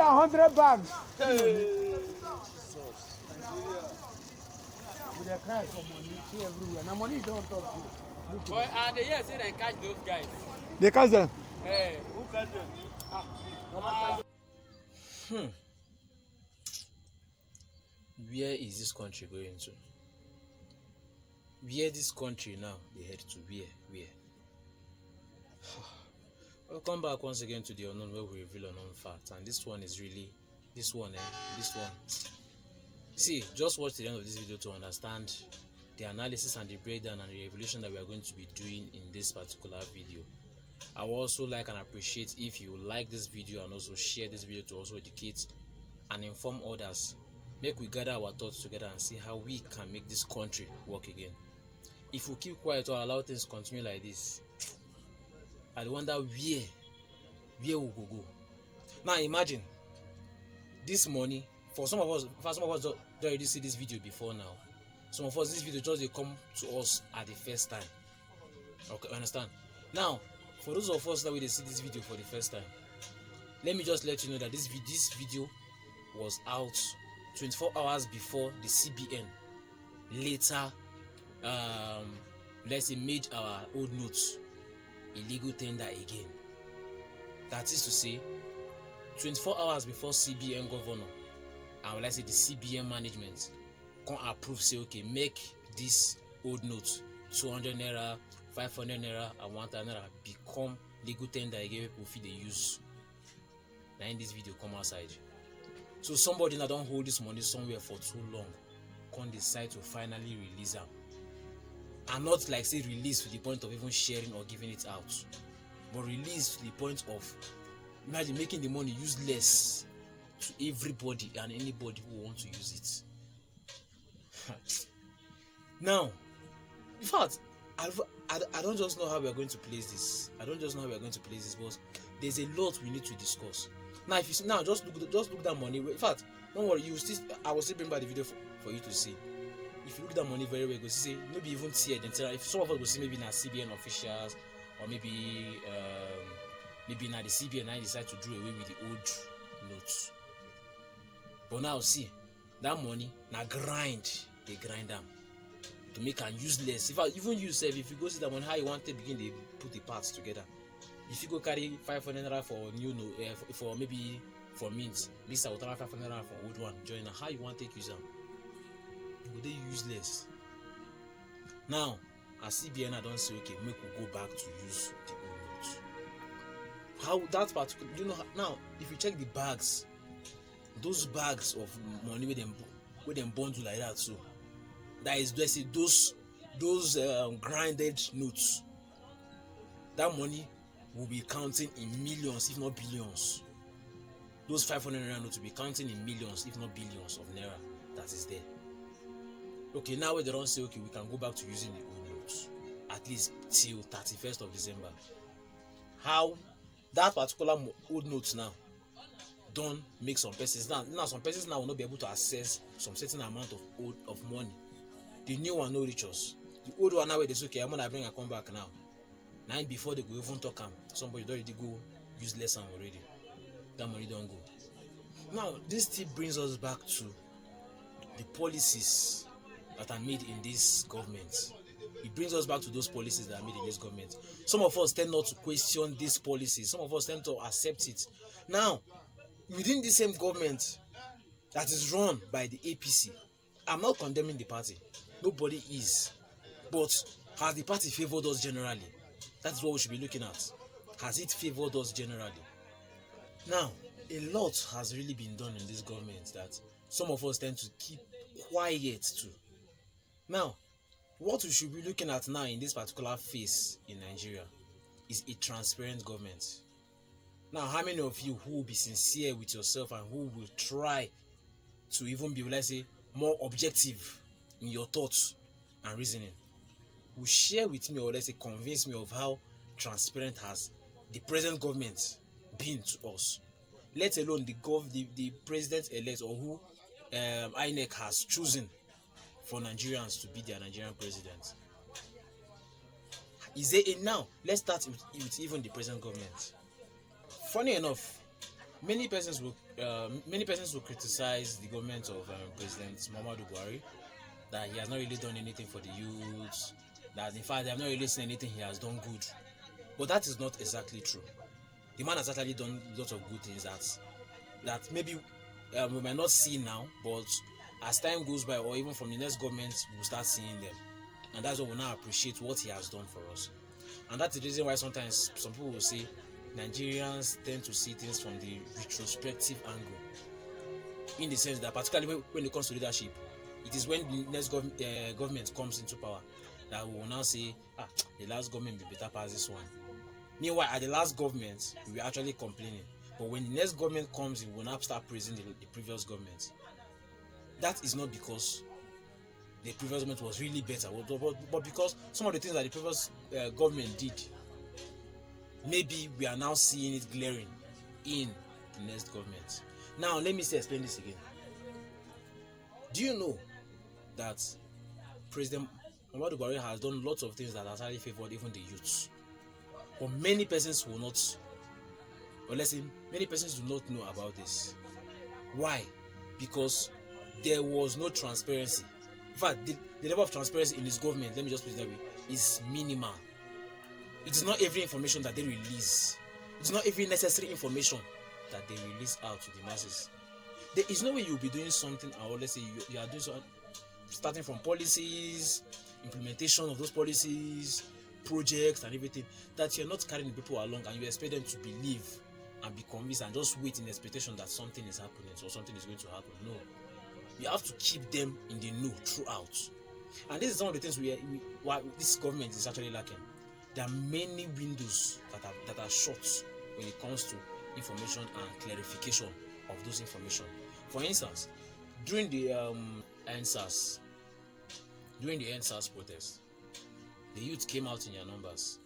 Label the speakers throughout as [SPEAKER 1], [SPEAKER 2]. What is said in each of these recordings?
[SPEAKER 1] than 100 bags. With the cry for money, see everywhere. Now money don't talk to.
[SPEAKER 2] Boy, and they here say they catch those guys.
[SPEAKER 1] They catch them.
[SPEAKER 2] Hey, who catch them?
[SPEAKER 3] Where is this country going to? Where this country now they head to? Where? Welcome back once again to the unknown, where we reveal unknown facts. And this one is really this one. See, just watch the end of this video to understand the analysis and the breakdown and the revelation that we are going to be doing in this particular video. I would also like and appreciate if you like this video and also share this video to also educate and inform others. Make we gather our thoughts together and see how we can make this country work again. If we keep quiet or allow things to continue like this, I wonder where we will go. Now imagine this money for some of us don't already see this video before now. Some of us this video just they come to us at the first time. Okay, understand? Now, for those of us that will see this video for the first time, let me just let you know that this video was out 24 hours before the CBN later let's say made our old notes illegal tender again. That is to say, 24 hours before CBN governor and let's say the CBN management can approve, say okay, make this old note 200 naira, 500 naira and 1000 naira become legal tender again. People feel they use. Now in this video come outside. So somebody now don't hold this money somewhere for too long, can decide to finally release them. And not like say release to the point of even sharing or giving it out, but release to the point of imagine making the money useless to everybody and anybody who wants to use it. Now, in fact, I don't just know how we are going to place this. But there's a lot we need to discuss. Now, if you see, now just look that money. In fact, don't worry, I will still bring back the video for you to see. If you look at that money very well, you see maybe even tear. Then if some of us will see maybe now CBN officials or maybe now the CBN now decide to do away with the old notes. But now see that money now they grind them to make them useless. In fact, even you yourself, if you go see that money, how you want to begin, they put the parts together. If you go carry 500 naira for new note, for maybe for mint, this out 500 naira for old one, join how you want to take use them. Would they useless? Now, as CBN I don't say okay, make we go back to use the old notes. How that particular, now if you check the bags, those bags of money with them bundle like that too. That is, let's say those grinded notes. That money will be counting in millions, if not billions. Those 500 naira notes will be counting in millions, if not billions of naira that is there. Okay, now they don't say okay, we can go back to using the old notes at least till 31st of December. How that particular old notes now don't make some persons now some persons now will not be able to access some certain amount of money. The new one no reach us. The old one now where they say okay, I'm gonna bring a come back now. Now before they go even talk somebody already go use less than already. That money don't go. Now this still brings us back to the policies that are made in this government. It brings us back to those policies that are made in this government. Some of us tend not to question these policies. Some of us tend to accept it. Now, within the same government that is run by the APC, I'm not condemning the party. Nobody is. But has the party favored us generally? That's what we should be looking at. Has it favored us generally? Now, a lot has really been done in this government that some of us tend to keep quiet too. Now, what we should be looking at now in this particular phase in Nigeria is a transparent government. Now, how many of you who will be sincere with yourself and who will try to even be, let's say, more objective in your thoughts and reasoning will share with me, or let's say convince me of how transparent has the present government been to us, let alone the president-elect or who INEC has chosen for Nigerians to be their Nigerian president. Is there now? Let's start with even the present government. Funny enough, many persons will criticize the government of President Muhammadu Buhari, that he has not really done anything for the youths, that in fact they have not really seen anything he has done good. But that is not exactly true. The man has actually done lots of good things that maybe we might not see now, but as time goes by, or even from the next government, we'll start seeing them. And that's what we now appreciate what he has done for us. And that's the reason why sometimes some people will say Nigerians tend to see things from the retrospective angle, in the sense that particularly when it comes to leadership, it is when the next government comes into power that we will now say, the last government will be better past this one. Meanwhile, at the last government, we were actually complaining. But when the next government comes in, we will now start praising the previous government. That is not because the previous government was really better, but because some of the things that the previous government did, maybe we are now seeing it glaring in the next government. Now, let me explain this again. Do you know that President Muhammadu Buhari has done lots of things that has actually favored even the youths? But many persons will not, or let's say many persons do not know about this. Why? Because there was no transparency. In fact, the level of transparency in his government, let me just put it that way, is minimal. It is not every information that they release. It is not every necessary information that they release out to the masses. There is no way you'll be doing something, or let's say you are doing something, starting from policies, implementation of those policies, projects and everything, that you're not carrying the people along and you expect them to believe and be convinced and just wait in expectation that something is happening or something is going to happen. No. You have to keep them in the know throughout. And this is some of the things why this government is actually lacking. There are many windows that are shut when it comes to information and clarification of those information. For instance, during the NSAS protest, the youth came out in their numbers,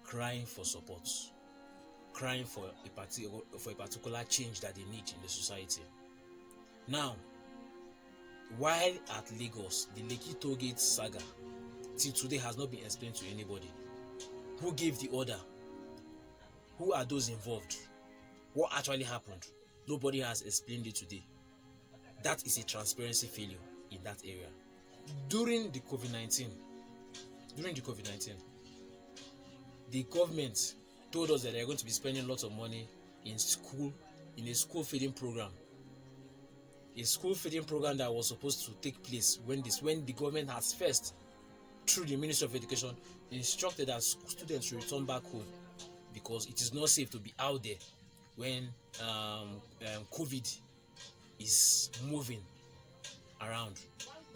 [SPEAKER 3] crying for support, crying for a particular change that they need in the society. Now, while at Lagos, the Lekki Toll Gate saga till today has not been explained to anybody. Who gave the order? Who are those involved? What actually happened? Nobody has explained it today. That is a transparency failure in that area. During the COVID-19, the government told us that they are going to be spending lots of money in a school feeding program. A school feeding program that was supposed to take place when the government has first, through the Ministry of Education, instructed that students should return back home because it is not safe to be out there when COVID is moving around.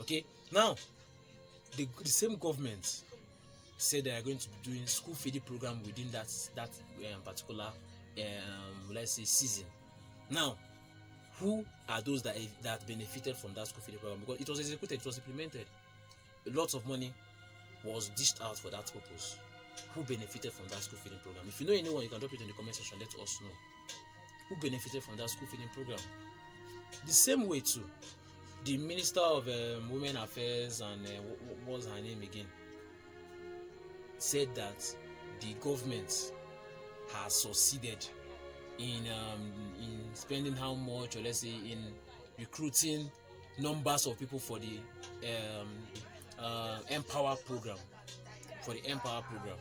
[SPEAKER 3] Okay, now the same government said they are going to be doing school feeding program within that particular let's say season. Now, who are those that benefited from that school feeding program? Because it was executed, it was implemented. A lot of money was dished out for that purpose. Who benefited from that school feeding program? If you know anyone, you can drop it in the comment section. Let us know who benefited from that school feeding program. The same way too, the Minister of Women Affairs and what was her name again, said that the government has succeeded in spending how much, or let's say in recruiting numbers of people for the Empower program. For the Empower program,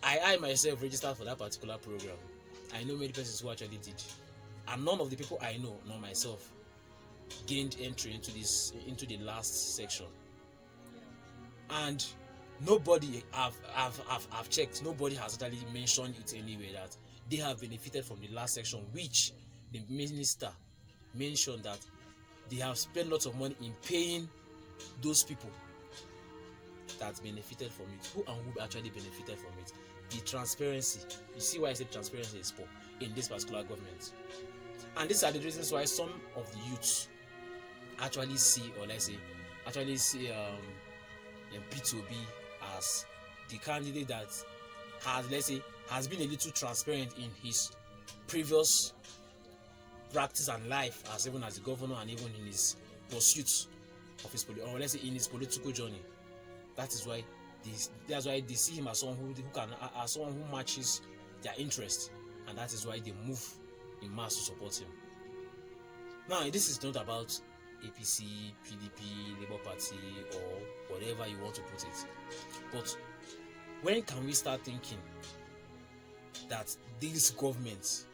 [SPEAKER 3] I myself registered for that particular program. I know many persons who actually did, and none of the people I know, nor myself, gained entry into the last section. And nobody I've checked, nobody has actually mentioned it anywhere that they have benefited from the last section, which the minister mentioned that they have spent lots of money in paying those people that benefited from it. Who and who actually benefited from it? The transparency. You see why I said transparency is poor in this particular government. And these are the reasons why some of the youths actually see, or let's say, P2B as the candidate that has, let's say, has been a little transparent in his previous practice and life as even as a governor, and even in his pursuits of his or let's say in his political journey. That's why they see him as someone who matches their interest and that is why they move in mass to support him. Now, this is not about APC, PDP, Labour Party, or whatever you want to put it. But when can we start thinking that these governments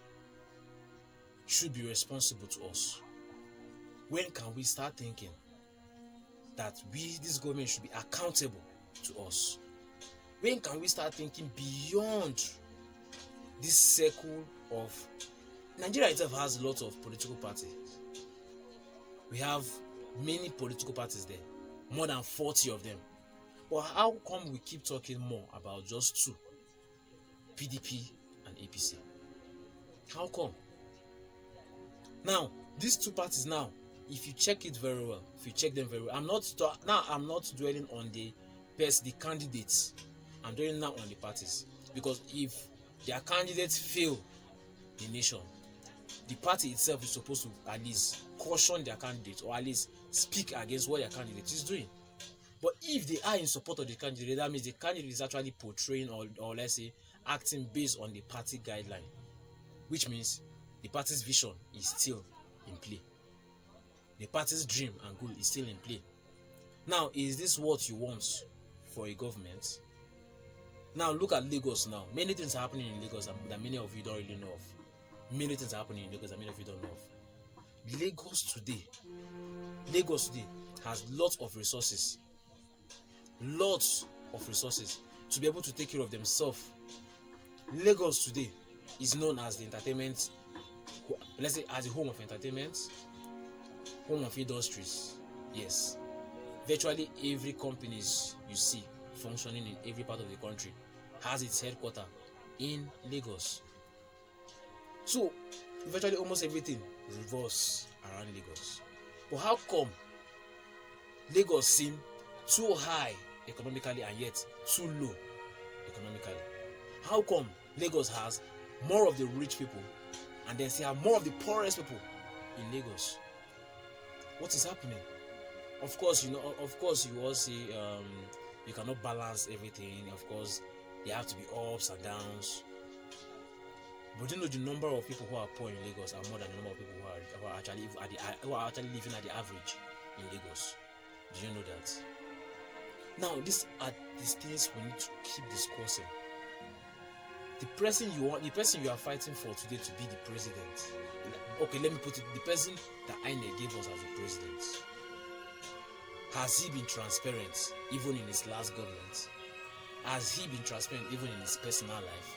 [SPEAKER 3] should be responsible to us? When can we start thinking that this government should be accountable to us? When can we start thinking beyond this circle of Nigeria itself has a lot of political parties. We have many political parties there, more than 40 of them. But how come we keep talking more about just two, PDP and APC? How come? Now, these two parties now, if you check it very well, if you check them very well, I'm not dwelling on the candidates. I'm dwelling now on the parties, because if their candidates fail the nation, the party itself is supposed to at least caution their candidate, or at least speak against what their candidate is doing. But if they are in support of the candidate, that means the candidate is actually portraying or let's say acting based on the party guideline, which means the party's vision is still in play. The party's dream and goal is still in play. Now, is this what you want for a government? Now, look at Lagos now. Many things are happening in Lagos that many of you don't really know of. Many things are happening in Lagos that many of you don't know of. Lagos today has lots of resources to be able to take care of themselves. Lagos today is known as the entertainment, let's say as a home of entertainment, home of industries. Yes, virtually every companies you see functioning in every part of the country has its headquarters in Lagos. So virtually almost everything revolves around Lagos. But how come Lagos seems too high economically and yet too low economically? How come Lagos has more of the rich people and then still have more of the poorest people in Lagos? What is happening? Of course, you all say you cannot balance everything. Of course, there have to be ups and downs. But you know, the number of people who are poor in Lagos are more than the number of people who are actually living at the average in Lagos. Do you know that? Now, these are these things we need to keep discussing. The person you are fighting for today to be the president. Okay, let me put it: the person that INEC gave us as the president. Has he been transparent even in his last government? Has he been transparent even in his personal life?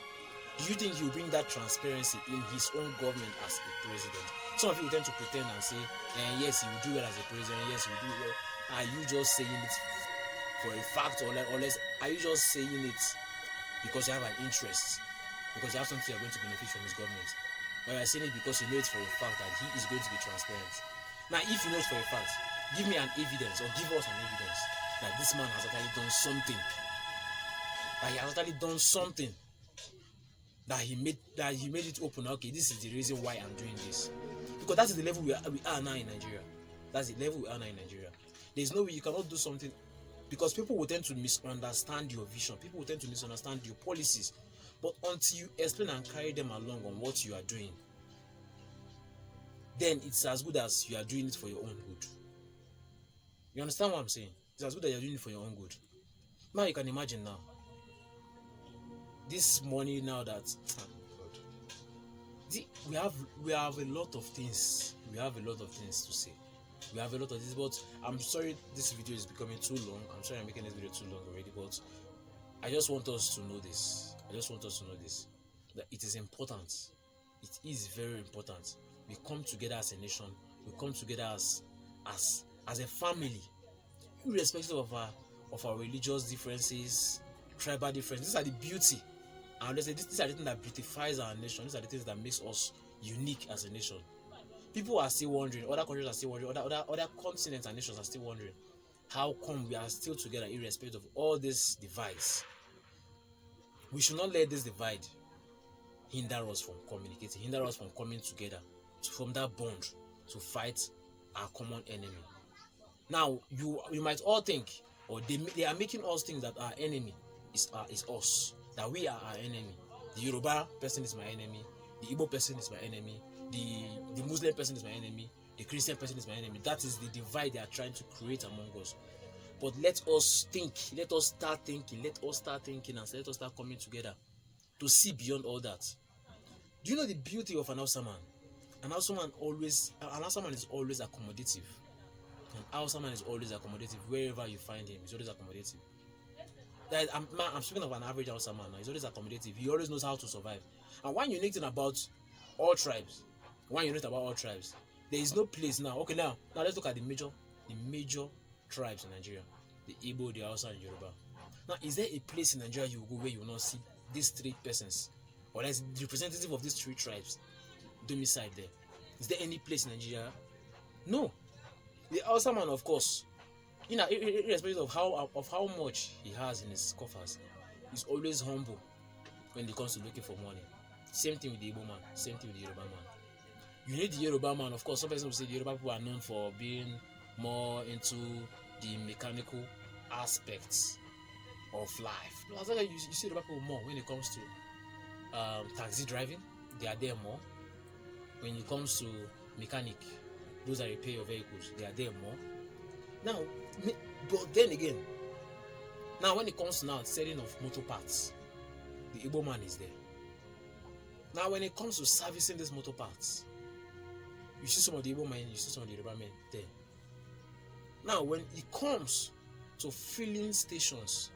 [SPEAKER 3] Do you think he will bring that transparency in his own government as a president? Some of you tend to pretend and say, yes, he will do well as a president, yes, he will do well. Are you just saying it for a fact, or less? Are you just saying it because you have an interest? Because you have something you're going to benefit from his government? Or you are saying it because you know it for a fact that he is going to be transparent? Now, if you know it for a fact, give me an evidence, or give us an evidence that this man has actually done something. That he has actually done something. That he made it open. Okay, this is the reason why I'm doing this. Because that is the level we are now in Nigeria. That's the level we are now in Nigeria. There's no way you cannot do something, because people will tend to misunderstand your vision. People will tend to misunderstand your policies. But until you explain and carry them along on what you are doing, then it's as good as you are doing it for your own good. You understand what I'm saying? It's as good as you're doing it for your own good. Now you can imagine now. This money now that we have a lot of things. We have a lot of things to say. We have a lot of this, but I'm sorry this video is becoming too long. I'm sorry I'm making this video too long already, but I just want us to know this. That it is important. It is very important. We come together as a nation. We come together as a family, irrespective of our religious differences, tribal differences. These are the beauty. And these are the things that beautifies our nation. These are the things that makes us unique as a nation. People are still wondering, other countries are still wondering, other continents and nations are still wondering, how come we are still together irrespective of all this divides? We should not let this divide hinder us from communicating, hinder us from coming together to form that bond to fight our common enemy. Now, you might all think, or they are making us think that our enemy is us, that we are our enemy. The Yoruba person is my enemy, the Igbo person is my enemy, the Muslim person is my enemy, the Christian person is my enemy. That is the divide they are trying to create among us. But let us think, let us start thinking, and let us start coming together to see beyond all that. Do you know the beauty of an Hausa man? An Hausa man is always accommodative. An Hausa man is always accommodative. Wherever you find him, he's always accommodative. I'm speaking of an average Hausa man. He's always accommodative. He always knows how to survive. And one unique thing about all tribes, there is no place now. Okay, now let's look at the major tribes in Nigeria: the Igbo, the Hausa, and Yoruba. Now, is there a place in Nigeria you go where you will not see these three persons, or as the representative of these three tribes, domiciled there? Is there any place in Nigeria? No. The Hausa man, of course, irrespective of how much he has in his coffers, is always humble when it comes to looking for money. Same thing with the Igbo man, same thing with the Yoruba man. You need the Yoruba man, of course. Some people will say the Yoruba people are known for being more into the mechanical aspects of life. You see Yoruba people more when it comes to taxi driving. They are there more. When it comes to mechanic, those that repair your vehicles, they are there more. Now, but then again, now when it comes to selling of motor parts, the Igbo man is there. Now when it comes to servicing these motor parts, you see some of the Igbo men, you see some of the Yoruba men there. Now when it comes to filling stations,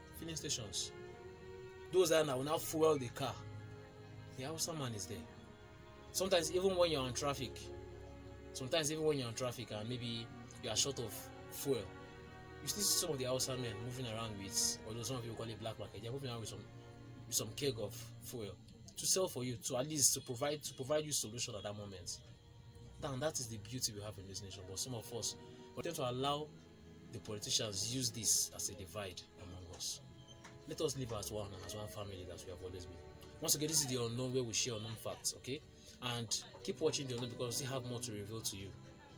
[SPEAKER 3] those that will now fuel the car, the Hausa man is there. Sometimes even when you're on traffic, and maybe you are short of fuel, you see some of the Hausa men moving around with, although some people call it black market, they're moving around with some keg of fuel to sell for you, to at least to provide you solution at that moment. And that is the beauty we have in this nation. But some of us tend to allow the politicians use this as a divide among us. Let us live as one and as one family that we have always been. Once again, this is the Unknown, where we share unknown facts, okay? And keep watching the Unknown because we still have more to reveal to you.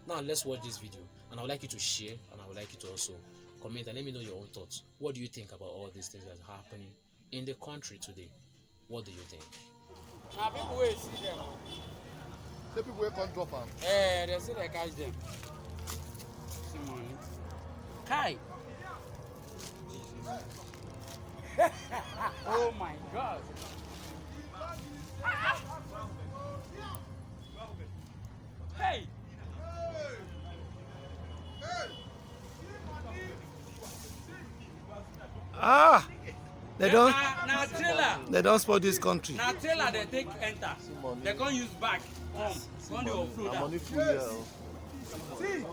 [SPEAKER 3] Now let's watch this video, and I would like you to share, and I would like you to also comment and let me know your own thoughts. What do you think about all these things that are happening in the country today? What do you think?
[SPEAKER 2] Now people will see them.
[SPEAKER 4] The people will come drop them.
[SPEAKER 2] They say they catch them. See money. Kai. Oh my God. Hey.
[SPEAKER 1] They don't support this country.
[SPEAKER 2] Now trailer they take enter. They can't use back. Come the offload.
[SPEAKER 4] Money full here.
[SPEAKER 1] See,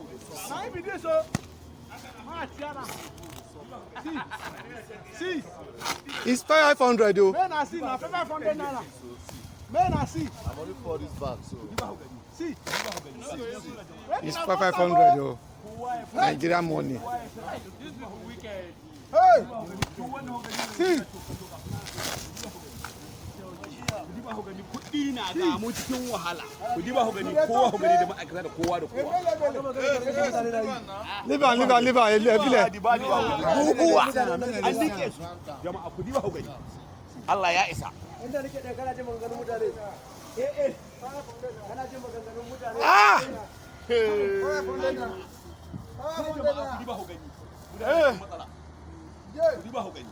[SPEAKER 1] now be this so. See, it's 500 though. Men I see now 500 naira. Men I see.
[SPEAKER 4] I'm only for this bag, so.
[SPEAKER 1] See,
[SPEAKER 5] it's 500 though. Nigerian money.
[SPEAKER 2] This people wicked.
[SPEAKER 1] hey, see.
[SPEAKER 6] Kuɗi na damu cikin wahala. Ku ji ba ku gani kowa ku gani da ma'aikata da kowa da kowa.
[SPEAKER 5] Liba.
[SPEAKER 6] Buhuwa an dike su. Jama'a ku ji ba ku gani. Allah ya isa.
[SPEAKER 1] Inda nake da kana jin maganganun mutane. Kana jin maganganun mutane.
[SPEAKER 6] Jama'a ku ji ba ku gani. Ku da matsala. Ku ji ba ku gani.